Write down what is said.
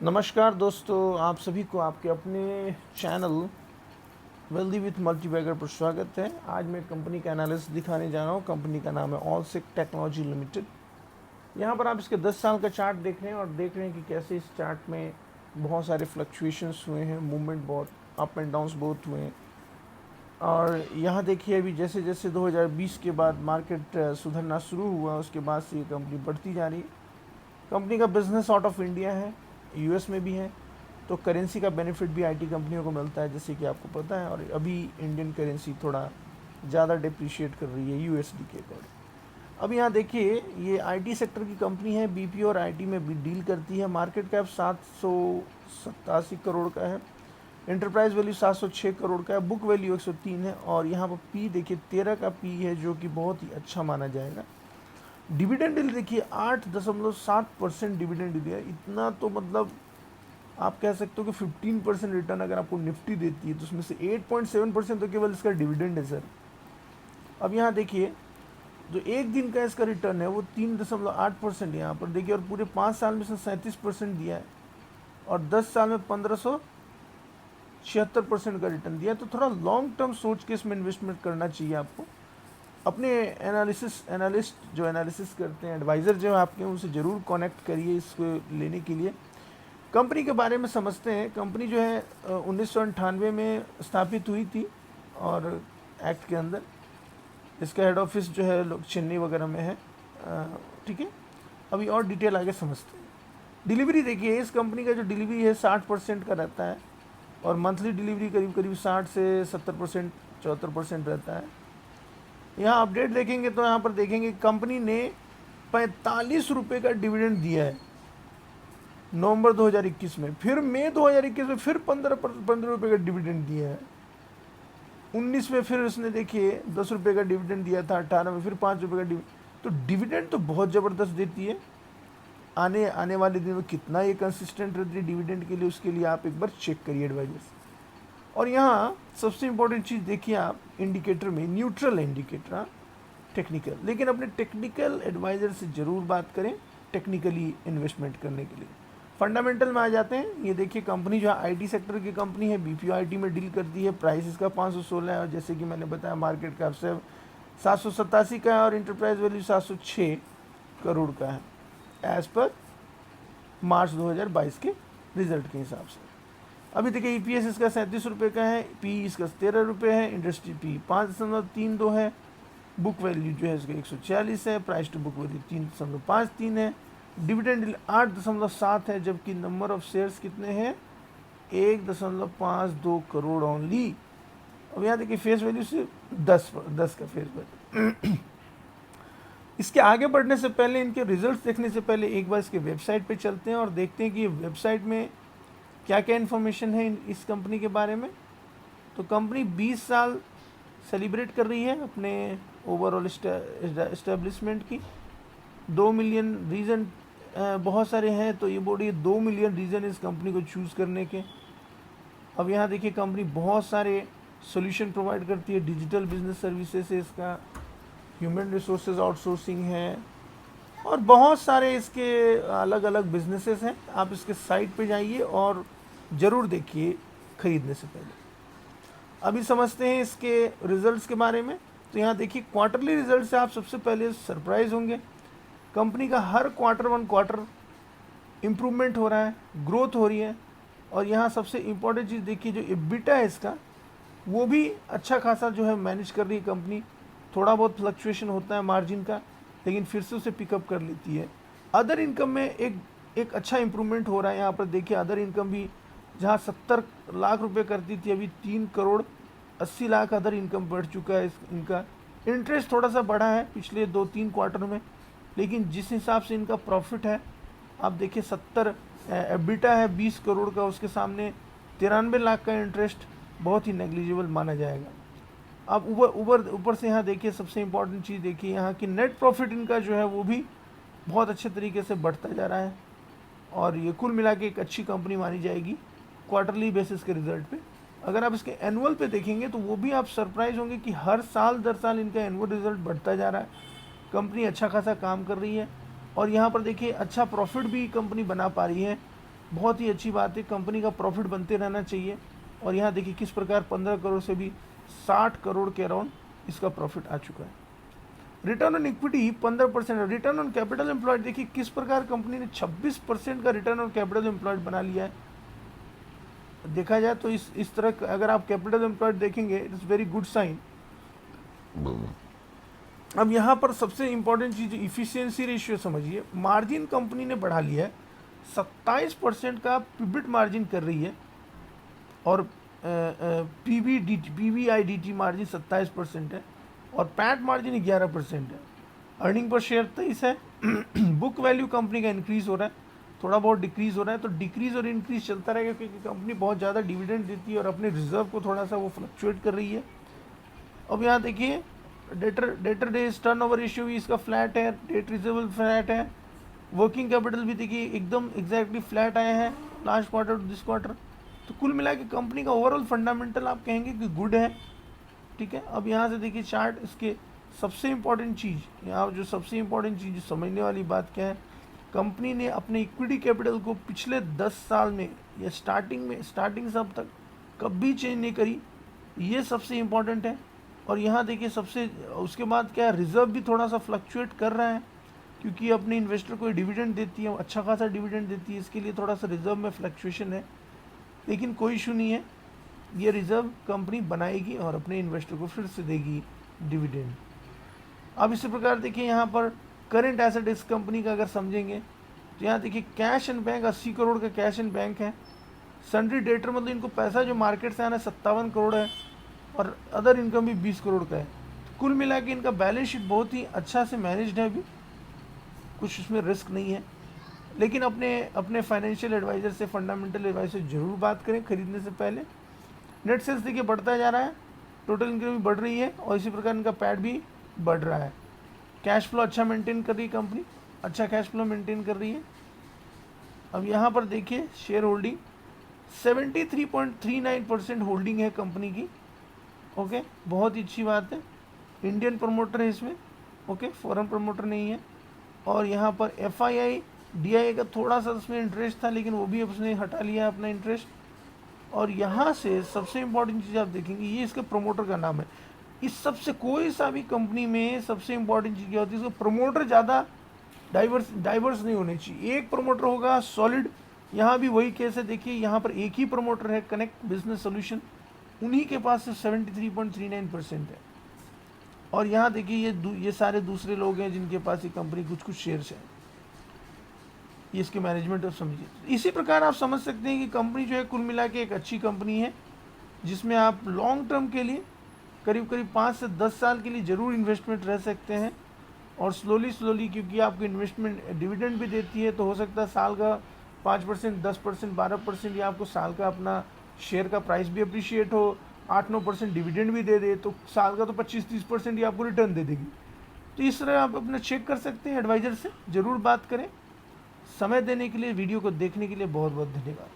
नमस्कार दोस्तों, आप सभी को आपके अपने चैनल वेल्दी विथ मल्टीबैगर पर स्वागत है। आज मैं कंपनी का एनालिसिस दिखाने जा रहा हूँ। कंपनी का नाम है ऑलसेक टेक्नोलॉजी लिमिटेड। यहाँ पर आप इसके 10 साल का चार्ट देख रहे हैं और देख रहे हैं कि कैसे इस चार्ट में बहुत सारे फ्लक्चुएशंस हुए हैं, मूवमेंट बहुत अप एंड डाउन्स बहुत हुए हैं। और यहाँ देखिए अभी जैसे जैसे 2020 के बाद मार्केट सुधरना शुरू हुआ, उसके बाद से ये कंपनी बढ़ती जा रही है। कंपनी का बिजनेस आउट ऑफ इंडिया है, यूएस में भी है, तो करेंसी का बेनिफिट भी आईटी कंपनियों को मिलता है, जैसे कि आपको पता है। और अभी इंडियन करेंसी थोड़ा ज़्यादा डिप्रिशिएट कर रही है यूएसडी के अकॉर्डिंग। अब यहाँ देखिए ये आईटी सेक्टर की कंपनी है, बीपीओ और आईटी में भी डील करती है। मार्केट कैप 787 करोड़ का है, एंटरप्राइज वैल्यू 706 करोड़ का है, बुक वैल्यू 103 है। और यहाँ पर पी देखिए 13 का पी है, जो कि बहुत ही अच्छा माना जाएगा। डिविडेंड यील्ड देखिए 8.7% डिविडेंड दिया है। इतना तो मतलब आप कह सकते हो कि 15% रिटर्न अगर आपको निफ्टी देती है, तो उसमें से 8.7% तो केवल इसका डिविडेंड है सर। अब यहाँ देखिए जो एक दिन का इसका रिटर्न है वो 3.8% यहाँ पर देखिए, और पूरे 5 साल में इसने 37% दिया है, और 10 साल में 1576% का रिटर्न दिया है। तो थोड़ा लॉन्ग टर्म सोच के इसमें इन्वेस्टमेंट करना चाहिए आपको। अपने एनालिस्ट जो एनालिसिस करते हैं, एडवाइज़र जो आपके, उनसे ज़रूर कनेक्ट करिए इसको लेने के लिए। कंपनी के बारे में समझते हैं। कंपनी जो है 1998 में स्थापित हुई थी, और एक्ट के अंदर इसका हेड ऑफिस जो है लोग चेन्नई वगैरह में है। ठीक है, अभी और डिटेल आगे समझते हैं। डिलीवरी देखिए, इस कंपनी का जो डिलीवरी है 60% का रहता है, और मंथली डिलीवरी करीब करीब 60 से 70%, 74% रहता है। यहाँ अपडेट देखेंगे तो यहाँ पर देखेंगे कंपनी ने 45 रुपये का डिविडेंड दिया है नवंबर 2021 में, फिर मई 2021 में फिर 15 रुपये का डिविडेंड दिया है। 19 में फिर उसने देखिए 10 रुपये का डिविडेंड दिया था, 18 में फिर 5 रुपये का डिविडेंड। तो डिविडेंड तो बहुत ज़बरदस्त देती है। आने वाले दिन में कितना ये कंसिस्टेंट रहती है डिविडेंड के लिए, उसके लिए आप एक बार चेक करिए एडवाइजर्स। और यहाँ सबसे इम्पोर्टेंट चीज़ देखिए आप, इंडिकेटर में न्यूट्रल इंडिकेटर, टेक्निकल, लेकिन अपने टेक्निकल एडवाइज़र से ज़रूर बात करें टेक्निकली इन्वेस्टमेंट करने के लिए। फंडामेंटल में आ जाते हैं। ये देखिए कंपनी जो है आईटी सेक्टर की कंपनी है, बीपीओ आईटी में डील करती है। प्राइस इसका 516 है, और जैसे कि मैंने बताया मार्केट कैप से 787 का है, और इंटरप्राइज वैल्यू 706 करोड़ का है एज़ पर मार्च 2022 के रिजल्ट के हिसाब से। अभी देखिए ईपीएस इसका 37 रुपये का है, पी इसका 13 रुपये है, इंडस्ट्री पी 5.32 है, बुक वैल्यू जो है इसका 140 है, प्राइस टू बुक वैल्यू 3.53 है, डिविडेंड 8.7 है, जबकि नंबर ऑफ शेयर्स कितने हैं 1.52 करोड़ ओनली। अब यहाँ देखिए फेस वैल्यू से 10 का फेस वैल्यू। इसके आगे बढ़ने से पहले, इनके रिजल्ट्स देखने से पहले एक बार इसके वेबसाइट पे चलते हैं और देखते हैं कि वेबसाइट में क्या क्या इन्फॉर्मेशन है इस कंपनी के बारे में। तो कंपनी 20 साल सेलिब्रेट कर रही है अपने ओवरऑल इस्टेब्लिशमेंट की। 2 मिलियन रीज़न बहुत सारे हैं, तो ये बोल रही है 2 मिलियन रीज़न इस कंपनी को चूज़ करने के। अब यहाँ देखिए कंपनी बहुत सारे सोल्यूशन प्रोवाइड करती है, डिजिटल बिजनेस सर्विसेज है इसका, ह्यूमन रिसोर्सेज आउटसोर्सिंग है, और बहुत सारे इसके अलग अलग बिजनेसेस हैं। आप इसके साइट पे जाइए और ज़रूर देखिए ख़रीदने से पहले। अभी समझते हैं इसके रिजल्ट्स के बारे में। तो यहाँ देखिए क्वार्टरली रिजल्ट से आप सबसे पहले सरप्राइज होंगे। कंपनी का हर क्वार्टर इम्प्रूवमेंट हो रहा है, ग्रोथ हो रही है। और यहाँ सबसे इम्पोर्टेंट चीज़ देखिए, जो एबिटा है इसका, वो भी अच्छा खासा जो है मैनेज कर रही है कंपनी। थोड़ा बहुत फ्लक्चुएशन होता है मार्जिन का, लेकिन फिर से उसे पिकअप कर लेती है। अदर इनकम में एक अच्छा इंप्रूवमेंट हो रहा है। यहाँ पर देखिए अदर इनकम भी, जहाँ 70 लाख रुपए करती थी, अभी 3 करोड़ 80 लाख अदर इनकम बढ़ चुका है इनका। इंटरेस्ट थोड़ा सा बढ़ा है पिछले 2-3 क्वार्टर में, लेकिन जिस हिसाब से इनका प्रॉफिट है, आप देखिए 70 एबिटा है 20 करोड़ का, उसके सामने 93 लाख का इंटरेस्ट बहुत ही नेग्लिजिबल माना जाएगा। अब ऊपर से यहाँ देखिए सबसे इम्पोर्टेंट चीज़ देखिए, यहाँ की नेट प्रॉफिट इनका जो है वो भी बहुत अच्छे तरीके से बढ़ता जा रहा है, और ये कुल मिला के एक अच्छी कंपनी मानी जाएगी क्वार्टरली बेसिस के रिजल्ट पे। अगर आप इसके एनुअल पे देखेंगे तो वो भी आप सरप्राइज होंगे कि हर साल दर साल इनका एनुअल रिजल्ट बढ़ता जा रहा है। कंपनी अच्छा खासा काम कर रही है, और यहाँ पर देखिए अच्छा प्रॉफिट भी कंपनी बना पा रही है। बहुत ही अच्छी बात है, कंपनी का प्रॉफिट बनते रहना चाहिए। और यहाँ देखिए किस प्रकार 15 करोड़ से भी 60 करोड़ के अराउंड इसका प्रॉफिट आ चुका है। Return on equity 15%, return on capital employed देखिए किस प्रकार कंपनी ने 26% का रिटर्न ऑन कैपिटल एम्प्लॉयड बना लिया है। देखा जाए तो इस तरह अगर आप कैपिटल एम्प्लॉयड देखेंगे, it is very good sign. अब यहाँ पर सबसे इंपॉर्टेंट चीज़ इफिशियंसी रेशियो समझिए, मार्जिन कंपनी ने बढ़ा लिया है, 27% का पिबिट मार्जिन कर रही है, और पीबीआईडीटी मार्जिन 27% है, और पैट मार्जिन 11% है। अर्निंग पर शेयर 23 है। बुक वैल्यू कंपनी का इंक्रीज हो रहा है, थोड़ा बहुत डिक्रीज हो रहा है, तो डिक्रीज और इंक्रीज चलता रहेगा क्योंकि कंपनी बहुत ज़्यादा डिविडेंड देती है और अपने रिजर्व को थोड़ा सा वो फ्लक्चुएट कर रही है। अब यहाँ देखिए डेटर डेज टर्नओवर रेशियो भी इसका फ्लैट है, डेट रिजर्वेबल फ्लैट है, वर्किंग कैपिटल भी देखिए एकदम एग्जैक्टली फ्लैट आए हैं last quarter to this quarter. तो कुल मिला के कंपनी का ओवरऑल फंडामेंटल आप कहेंगे कि गुड है, ठीक है। अब यहाँ से देखिए चार्ट, इसके सबसे इम्पॉर्टेंट चीज़ यहाँ जो सबसे इम्पॉर्टेंट चीज़ समझने वाली बात क्या है, कंपनी ने अपने इक्विटी कैपिटल को पिछले 10 साल में या स्टार्टिंग से अब तक कभी चेंज नहीं करी, ये सबसे इम्पॉर्टेंट है। और यहाँ देखिए सबसे उसके बाद क्या है, रिजर्व भी थोड़ा सा फ्लक्चुएट कर रहा है क्योंकि अपने इन्वेस्टर को डिविडेंड देती है, अच्छा खासा डिविडेंड देती है, इसके लिए थोड़ा सा रिजर्व में फ्लक्चुएशन है, लेकिन कोई इशू नहीं है, ये रिजर्व कंपनी बनाएगी और अपने इन्वेस्टर को फिर से देगी डिविडेंड। अब इसी प्रकार देखिए यहाँ पर करेंट एसेट इस कंपनी का अगर समझेंगे तो यहाँ देखिए कैश एंड बैंक 80 करोड़ का कैश एंड बैंक है, सन्ड्री डेटर मतलब इनको पैसा जो मार्केट से आना 57 करोड़ है, और अदर इनकम भी 20 करोड़ का है। तो कुल मिला के इनका बैलेंस शीट बहुत ही अच्छा से मैनेज्ड है, अभी कुछ उसमें रिस्क नहीं है। लेकिन अपने फाइनेंशियल एडवाइज़र से, फंडामेंटल एडवाइस से ज़रूर बात करें खरीदने से पहले। नेट सेल्स देखिए बढ़ता जा रहा है, टोटल इनकम भी बढ़ रही है, और इसी प्रकार इनका पैड भी बढ़ रहा है। कैश फ्लो अच्छा मेंटेन कर रही है कंपनी, अच्छा कैश फ्लो मेंटेन कर रही है। अब यहाँ पर देखिए शेयर होल्डिंग 73.39% होल्डिंग है कंपनी की, ओके, बहुत ही अच्छी बात है। इंडियन प्रमोटर है इसमें, ओके, फॉरेन प्रमोटर नहीं है। और यहाँ पर FII DIA का थोड़ा सा उसमें इंटरेस्ट था, लेकिन वो भी उसने हटा लिया अपना इंटरेस्ट। और यहाँ से सबसे इम्पॉर्टेंट चीज़ आप देखेंगे, ये इसके प्रमोटर का नाम है। इस सबसे कोई सा भी कंपनी में सबसे इम्पॉर्टेंट चीज़ क्या होती है, इसको प्रमोटर ज़्यादा डाइवर्स नहीं होने चाहिए, एक प्रमोटर होगा सॉलिड। यहाँ भी वही केस है, देखिए यहाँ पर एक ही प्रमोटर है, कनेक्ट बिजनेस सोल्यूशन, उन्हीं के पास सिर्फ 73.39% है। और यहाँ देखिए ये सारे दूसरे लोग हैं जिनके पास ये कंपनी कुछ शेयर्स हैं, ये इसके मैनेजमेंट आप समझिए। इसी प्रकार आप समझ सकते हैं कि कंपनी जो है कुल मिला के एक अच्छी कंपनी है, जिसमें आप लॉन्ग टर्म के लिए करीब 5 से 10 साल के लिए ज़रूर इन्वेस्टमेंट रह सकते हैं। और स्लोली क्योंकि आपको इन्वेस्टमेंट डिविडेंड भी देती है, तो हो सकता है साल का 5%, 10%, 12% या आपको साल का अपना शेयर का प्राइस भी अप्रिशिएट हो, 8-9% डिविडेंड भी दे, तो साल का तो 25-30% ही आपको रिटर्न दे देगी। तो इस तरह आप अपना चेक कर सकते हैं, एडवाइज़र से ज़रूर बात करें। समय देने के लिए, वीडियो को देखने के लिए बहुत बहुत धन्यवाद।